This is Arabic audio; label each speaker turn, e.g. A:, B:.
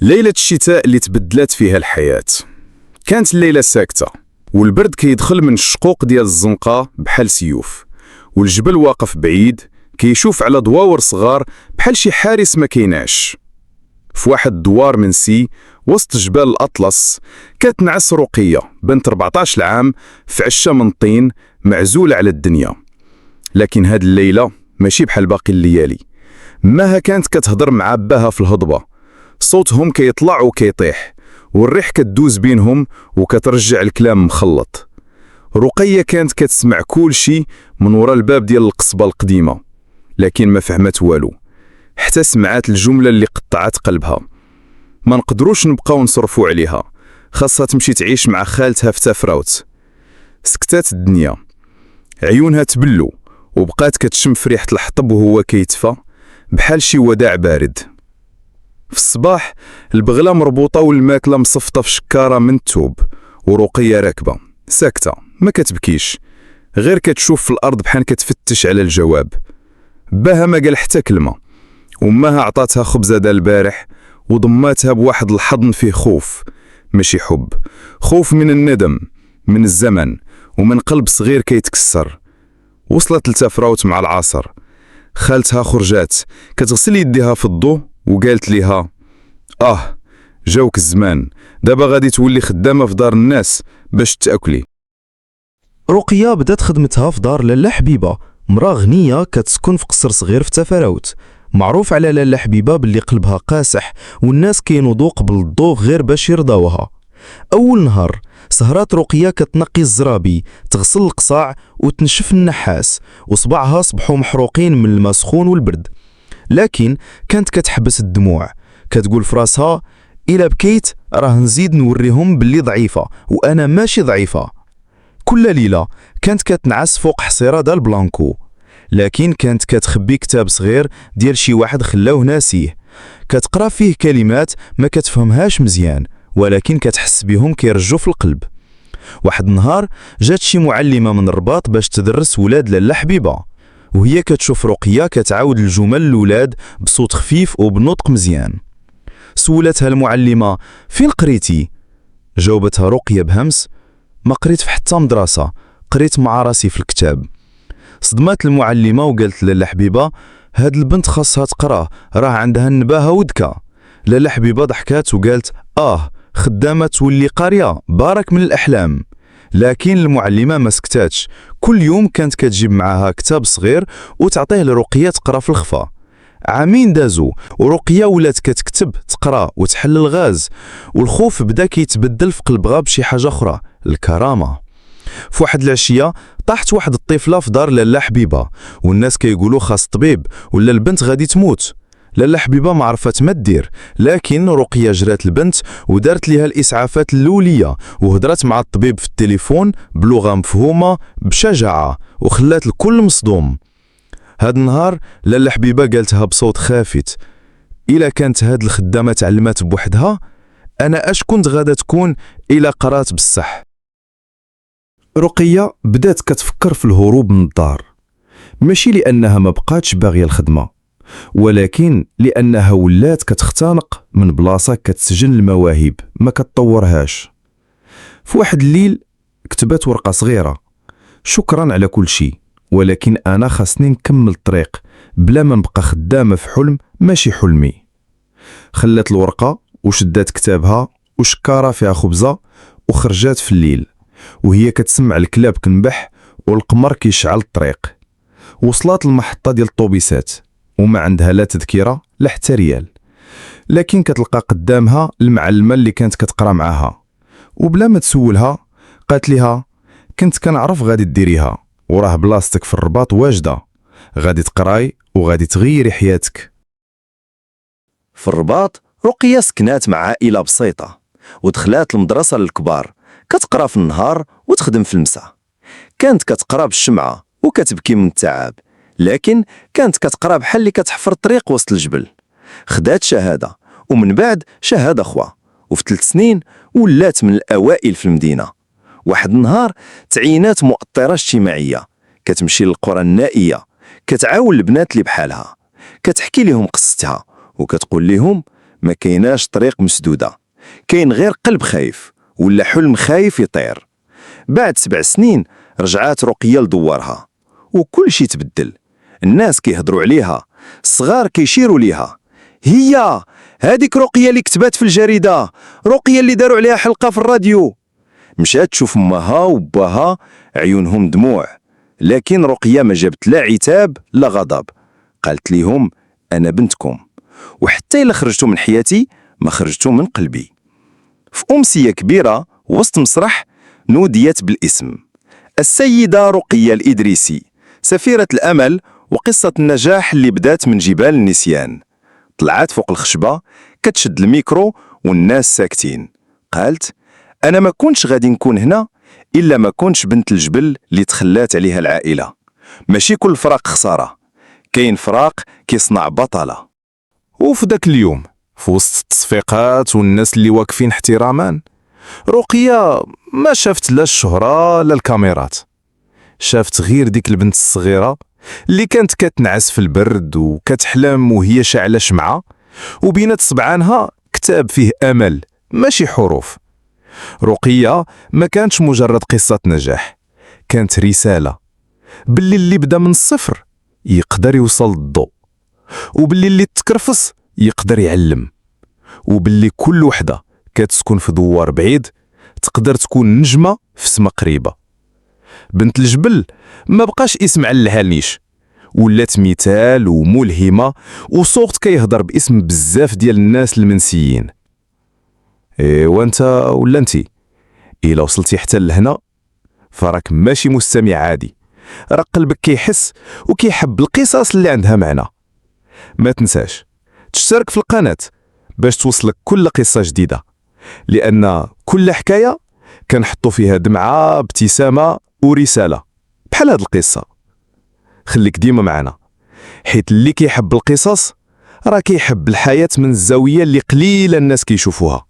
A: ليلة الشتاء اللي تبدلات فيها الحياة. كانت الليلة ساكتة، والبرد كيدخل من الشقوق ديال الزنقة بحال سيوف، والجبل واقف بعيد كيشوف على دواور صغار بحال شي حارس ما كيناش. في واحد الدوار منسي وسط جبال الأطلس كتنعس رقية بنت 14 عام في عشة من طين معزولة على الدنيا. لكن هاد الليلة ماشي بحال باقي الليالي. ماها كانت كتهضر مع باها في الهضبة، صوتهم كيطلع وكيطيح، والريح كتدوز بينهم وكترجع الكلام مخلط. رقية كانت كتسمع كل شي من ورا الباب ديال القصبة القديمة، لكن ما فهمت والو، حتى سمعات الجملة اللي قطعت قلبها: ما نقدروش نبقاو نصرفوا عليها، خاصها تمشي تعيش مع خالتها في تافراوت. سكتات الدنيا، عيونها تبلو، وبقات كتشم في ريحة الحطب وهو كيتفى بحال شي وداع بارد. في الصباح البغلة مربوطة والماكلة مصفطة في شكارة من التوب، ورقية راكبة ساكتة ما كتبكيش، غير كتشوف في الأرض بحال كتفتش على الجواب. باها ما قال حتى كلمة، وماها عطاتها خبزة دا البارح وضماتها بواحد الحضن فيه خوف، ماشي حب، خوف من الندم، من الزمن، ومن قلب صغير كيتكسر. وصلت لتافراوت مع العصر، خالتها خرجات كتغسل يديها في الضو وقالت ليها: جاوك الزمان، دابا غادي تولي خدامة في دار الناس باش تاكلي.
B: رقية بدات خدمتها في دار لاله حبيبة، مرا غنية كتسكن في قصر صغير في تافراوت. معروف على لاله حبيبة باللي قلبها قاسح، والناس كينوضوا قبل الضوء غير باش يرضاوها. أول نهار سهرات رقية كتنقي الزرابي، تغسل القصاع وتنشف النحاس، وصبعها صبحوا محروقين من الماء سخون والبرد. لكن كانت كتحبس الدموع، كتقول في راسها: إلا بكيت راه نزيد نوريهم باللي ضعيفة، وأنا ماشي ضعيفة. كل ليلة كانت كتنعس فوق حصيرة دال بلانكو، لكن كانت كتخبي كتاب صغير ديال شي واحد خلاوه ناسيه، كتقرا فيه كلمات ما كتفهمهاش مزيان، ولكن كتحس بهم كيرجوا في القلب. واحد النهار جات شي معلمة من الرباط باش تدرس ولاد لاله حبيبة، وهي كتشوف رقية كتعاود الجمل للولاد بصوت خفيف وبنطق مزيان. سولتها المعلمة: فين قريتي؟ جاوبتها رقية بهمس: ما قريت في حتى مدرسة، قريت مع راسي في الكتاب. صدمات المعلمة وقالت لاله حبيبة: هاد البنت خاصها تقراه، راه عندها النباهة ودكا. لاله حبيبة ضحكات وقالت: خدامة تولي قارية، بارك من الأحلام. لكن المعلمة ما سكتاتش، كل يوم كانت كتجيب معاها كتاب صغير وتعطيه لرقية تقرا في الخفا. عامين دازو ورقية ولات كتكتب، تقرا وتحل الغاز، والخوف بدا كيتبدل في قلبها بشي حاجة أخرى: الكرامة. في واحد العشية طاحت واحد الطفلة في دار لاله حبيبة، والناس كيقولوا خاص طبيب ولا البنت غادي تموت. لاله حبيبة ما عرفت ما دير، لكن رقية جرات البنت ودارت ليها الإسعافات الأولية، وهدرت مع الطبيب في التليفون بلغة مفهومة بشجاعة، وخلات الكل مصدوم. هاد النهار لاله حبيبة قالتها بصوت خافت: إلا كانت هاد الخدامة تعلمات بوحدها، أنا أش كنت غادا تكون إلا قرات بصح.
C: رقية بدات كتفكر في الهروب من الدار، ماشي لأنها ما بقاتش باغية الخدمة، ولكن لأنها ولات كتختنق من بلاصة كتسجن المواهب ما كتطورهاش. في واحد الليل كتبت ورقة صغيرة: شكرا على كل شي، ولكن أنا خاصني نكمل الطريق بلا ما نبقى خدامة في حلم ماشي حلمي. خلت الورقة وشدات كتابها وشكارة فيها خبزة، وخرجات في الليل وهي كتسمع الكلاب كنبح والقمر كيشعل الطريق. وصلت المحطة ديال الطوبيسات وما عندها لا تذكرة لا حتى ريال، لكن كتلقى قدامها المعلمة اللي كانت كتقرا معاها، وبلا ما تسولها قالت لها: كنت كنعرف غادي ديريها، وراه بلاصتك في الرباط واجدة، غادي تقراي وغادي تغيري حياتك.
D: في الرباط رقية سكنات مع عائلة بسيطة، ودخلات المدرسة للكبار، كتقرا في النهار وتخدم في المساء. كانت كتقرا بالشمعة وكتبكي من التعب، لكن كانت كتقرا بحال اللي كتحفر طريق وسط الجبل. خدات شهادة، ومن بعد شهادة أخرى، وفي 3 سنين ولات من الأوائل في المدينة. واحد النهار تعينات مؤطرة اجتماعية، كتمشي للقرى النائية، كتعاون البنات اللي بحالها، كتحكي لهم قصتها وكتقول لهم: ما كايناش طريق مسدودة، كاين غير قلب خايف ولا حلم خايف يطير. بعد 7 سنين رجعات رقية لدوارها وكل شي تبدل. الناس كيهضروا عليها، الصغار كيشيروا ليها، هي هذيك رقية اللي كتبات في الجريدة، رقية اللي داروا عليها حلقة في الراديو. مشات تشوف امها وباها عيونهم دموع، لكن رقية ما جابت لا عتاب لا غضب. قالت ليهم أنا بنتكم، وحتى إلا خرجتوا من حياتي ما خرجتوا من قلبي. في أمسية كبيرة وسط مسرح نوديت بالاسم، السيدة رقية الإدريسي، سفيرة الأمل وقصة النجاح اللي بدات من جبال النسيان. طلعت فوق الخشبة كتشد الميكرو والناس ساكتين. قالت أنا ما كنتش غادي نكون هنا إلا ما كنتش بنت الجبل اللي تخلات عليها العائلة. ماشي كل فراق خسارة، كاين فراق كيصنع بطلة.
A: وفي ذاك اليوم في وسط التصفيقات والناس اللي واقفين احتراما، رقية ما شافت لا الشهرة لا الكاميرات، شافت غير ديك البنت الصغيرة اللي كانت كتنعس في البرد وكتحلم وهي شاعلة شمعة، وبينات صبعانها كتاب فيه أمل ماشي حروف. رقية ما كانتش مجرد قصة نجاح، كانت رسالة باللي اللي بدا من الصفر يقدر يوصل للضوء، وباللي اللي تكرفص يقدر يعلم، وباللي كل وحدة كتسكن في دوار بعيد تقدر تكون نجمة في سما قريبة. بنت الجبل ما بقاش اسم على الهالنيش، ولات مثال وملهمة وصوت كيهضر باسم بزاف ديال الناس المنسيين. وانت ولا انتي إلا وصلتي حتى لهنا فراك ماشي مستمع عادي، راك قلبك كيحس وكيحب القصص اللي عندها معنى. ما تنساش تشترك في القناة باش توصلك كل قصة جديدة، لأن كل حكاية كنحطو فيها دمعة ابتسامة ورسالة بحال هاد القصة. خليك ديما معنا، حيت اللي كيحب القصص راه كيحب الحياة من الزاوية اللي قليل الناس كيشوفوها.